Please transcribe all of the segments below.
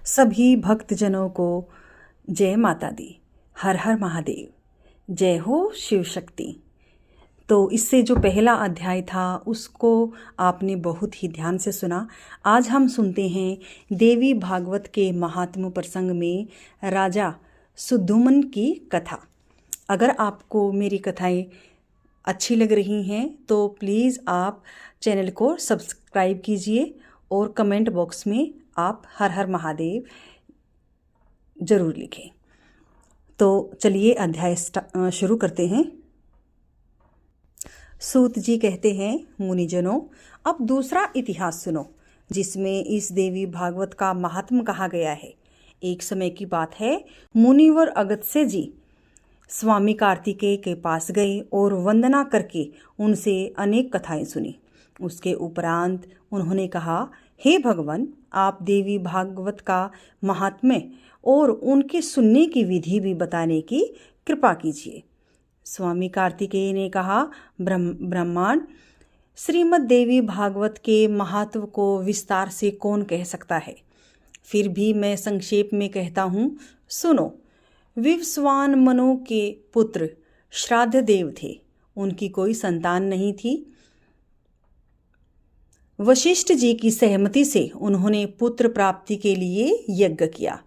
सभी भक्तजनों को जय माता दी। हर हर महादेव। जय हो शिव शक्ति। तो इससे जो पहला अध्याय था उसको आपने बहुत ही ध्यान से सुना। आज हम सुनते हैं देवी भागवत के महात्म प्रसंग में राजा सुद्युम्न की कथा। अगर आपको मेरी कथाएं अच्छी लग रही हैं तो प्लीज़ आप चैनल को सब्सक्राइब कीजिए और कमेंट बॉक्स में आप हर हर महादेव ज़रूर लिखें। तो चलिए अध्याय शुरू करते हैं। सूत जी कहते हैं, मुनिजनों, अब दूसरा इतिहास सुनो जिसमें इस देवी भागवत का महात्म कहा गया है। एक समय की बात है, मुनिवर अगस्त्य जी स्वामी कार्तिकेय के पास गए और वंदना करके उनसे अनेक कथाएं सुनी। उसके उपरांत उन्होंने कहा, हे भगवान, आप देवी भागवत का महात्म्य और उनके सुनने की विधि भी बताने की कृपा कीजिए। स्वामी कार्तिकेय ने कहा, ब्रह्मांड श्रीमद् देवी भागवत के महत्व को विस्तार से कौन कह सकता है। फिर भी मैं संक्षेप में कहता हूँ, सुनो। विवस्वान मनु के पुत्र श्राद्ध देव थे। उनकी कोई संतान नहीं थी। वशिष्ठ जी की सहमति से उन्होंने पुत्र प्राप्ति के लिए यज्ञ किया।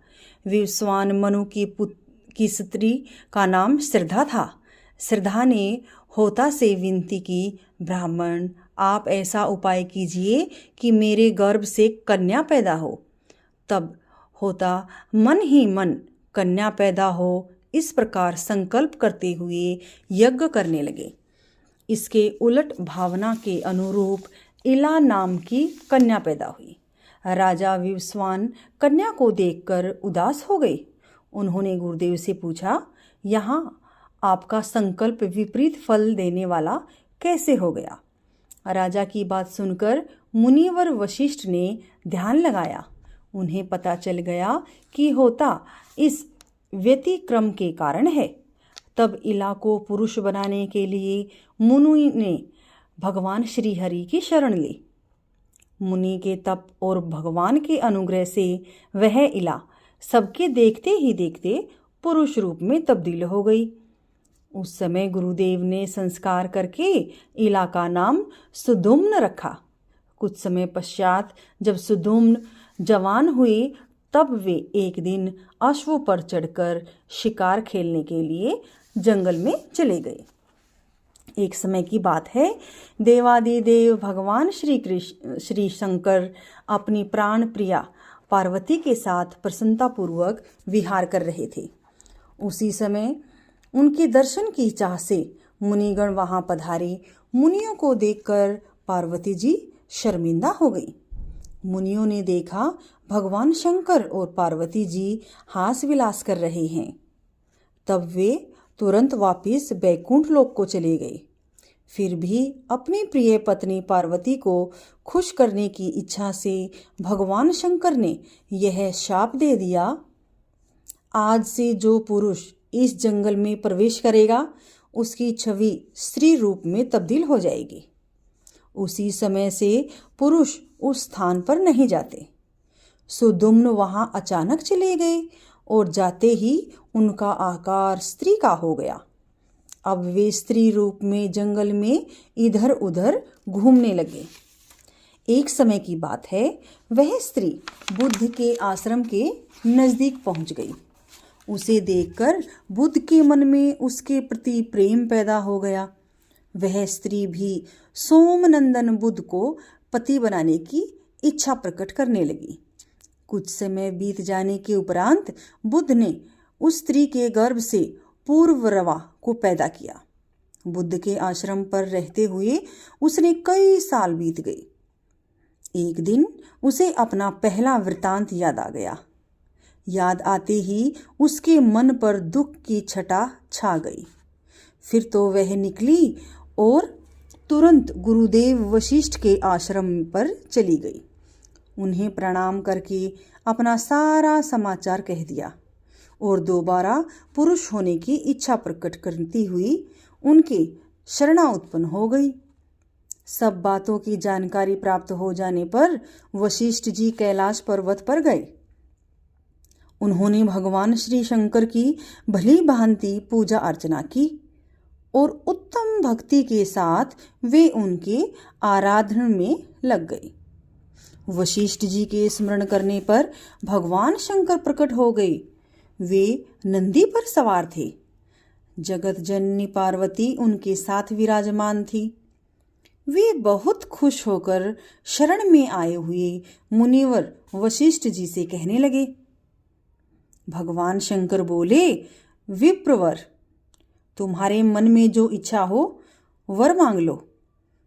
विवस्वान मनु की स्त्री का नाम श्रद्धा था। श्रद्धा ने होता से विनती की, ब्राह्मण, आप ऐसा उपाय कीजिए कि मेरे गर्भ से कन्या पैदा हो। तब होता मन ही मन कन्या पैदा हो, इस प्रकार संकल्प करते हुए यज्ञ करने लगे। इसके उलट भावना के अनुरूप इला नाम की कन्या पैदा हुई। राजा विवस्वान कन्या को देखकर उदास हो गए। उन्होंने गुरुदेव से पूछा, यहाँ आपका संकल्प विपरीत फल देने वाला कैसे हो गया। राजा की बात सुनकर मुनिवर वशिष्ठ ने ध्यान लगाया। उन्हें पता चल गया कि होता इस व्यतिक्रम के कारण है। तब इला को पुरुष बनाने के लिए मुनि ने भगवान श्री हरि की शरण ली। मुनि के तप और भगवान के अनुग्रह से वह इला सबके देखते ही देखते पुरुष रूप में तब्दील हो गई। उस समय गुरुदेव ने संस्कार करके इला का नाम सुद्युम्न रखा। कुछ समय पश्चात जब सुद्युम्न जवान हुए तब वे एक दिन अश्व पर चढ़कर शिकार खेलने के लिए जंगल में चले गए। एक समय की बात है, देवादिदेव भगवान श्री शंकर अपनी प्राण प्रिया पार्वती के साथ प्रसन्नतापूर्वक विहार कर रहे थे। उसी समय उनके दर्शन की चाह से मुनिगण वहां पधारे। मुनियों को देखकर पार्वती जी शर्मिंदा हो गई। मुनियों ने देखा भगवान शंकर और पार्वती जी हास विलास कर रहे हैं। तब वे तुरंत वापस बैकुंठ लोक को चले गए। फिर भी अपनी प्रिय पत्नी पार्वती को खुश करने की इच्छा से भगवान शंकर ने यह शाप दे दिया, आज से जो पुरुष इस जंगल में प्रवेश करेगा उसकी छवि स्त्री रूप में तब्दील हो जाएगी। उसी समय से पुरुष उस स्थान पर नहीं जाते। सुद्युम्न वहां अचानक चले गए और जाते ही उनका आकार स्त्री का हो गया। अब वे स्त्री रूप में जंगल में इधर उधर घूमने लगे। एक समय की बात है, वह स्त्री बुद्ध के आश्रम के नजदीक पहुंच गई। उसे देखकर बुद्ध के मन में उसके प्रति प्रेम पैदा हो गया। वह स्त्री भी सोमनंदन बुद्ध को पति बनाने की इच्छा प्रकट करने लगी। कुछ समय बीत जाने के उपरांत बुद्ध ने उस स्त्री के गर्भ से पूर्वरवा को पैदा किया। बुद्ध के आश्रम पर रहते हुए उसने कई साल बीत गए। एक दिन उसे अपना पहला वृतांत याद आ गया। याद आते ही उसके मन पर दुख की छटा छा गई। फिर तो वह निकली और तुरंत गुरुदेव वशिष्ठ के आश्रम पर चली गई। उन्हें प्रणाम करके अपना सारा समाचार कह दिया और दोबारा पुरुष होने की इच्छा प्रकट करती हुई उनके शरणा उत्पन्न हो गई। सब बातों की जानकारी प्राप्त हो जाने पर वशिष्ठ जी कैलाश पर्वत पर गए। उन्होंने भगवान श्री शंकर की भली भांति पूजा अर्चना की और उत्तम भक्ति के साथ वे उनके आराधना में लग गए। वशिष्ठ जी के स्मरण करने पर भगवान शंकर प्रकट हो गए। वे नंदी पर सवार थे। जगत जननी पार्वती उनके साथ विराजमान थी। वे बहुत खुश होकर शरण में आए हुए मुनिवर वशिष्ठ जी से कहने लगे। भगवान शंकर बोले, विप्रवर, तुम्हारे मन में जो इच्छा हो वर मांग लो।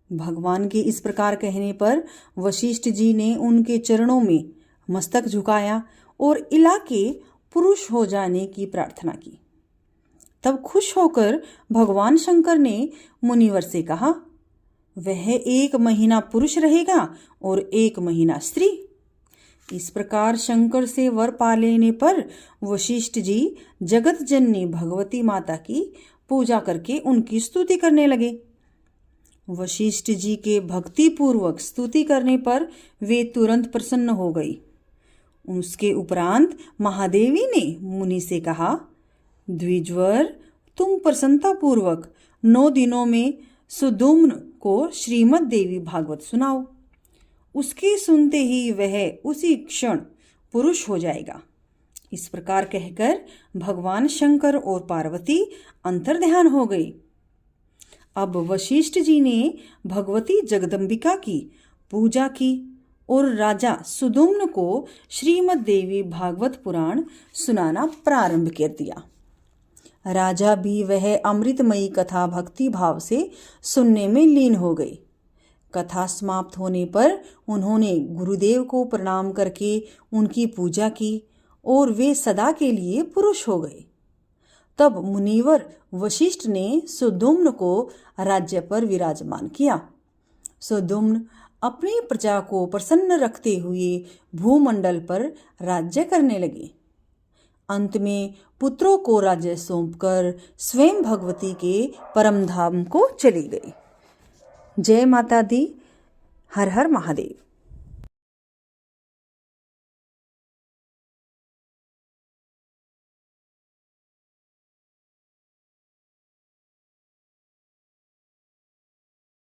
भगवान के इस प्रकार कहने पर वशिष्ठ जी ने उनके चरणों में मस्तक झुकाया और इलाके पुरुष हो जाने की प्रार्थना की। तब खुश होकर भगवान शंकर ने मुनिवर से कहा, वह 1 महीना पुरुष रहेगा और 1 महीना स्त्री। इस प्रकार शंकर से वर पा लेने पर वशिष्ठ जी जगत जननी भगवती माता की पूजा करके उनकी स्तुति करने लगे। वशिष्ठ जी के भक्ति पूर्वक स्तुति करने पर वे तुरंत प्रसन्न हो गई। उसके उपरांत महादेवी ने मुनि से कहा, द्विजवर, तुम प्रसन्नता पूर्वक 9 दिनों में सुद्युम्न को श्रीमद् देवी भागवत सुनाओ। उसके सुनते ही वह उसी क्षण पुरुष हो जाएगा। इस प्रकार कहकर भगवान शंकर और पार्वती अंतर्ध्यान हो गए। अब वशिष्ठ जी ने भगवती जगदम्बिका की पूजा की और राजा सुद्युम्न को श्रीमद् देवी भागवत पुराण सुनाना प्रारंभ कर दिया। राजा भी वह अमृतमयी कथा भक्ति भाव से सुनने में लीन हो गए। कथा समाप्त होने पर उन्होंने गुरुदेव को प्रणाम करके उनकी पूजा की और वे सदा के लिए पुरुष हो गए। तब मुनिवर वशिष्ठ ने सुद्युम्न को राज्य पर विराजमान किया। सुद्युम्न अपनी प्रजा को प्रसन्न रखते हुए भूमंडल पर राज्य करने लगे। अंत में पुत्रों को राज्य सौंपकर स्वयं भगवती के परम धाम को चली गई। जय माता दी। हर हर महादेव।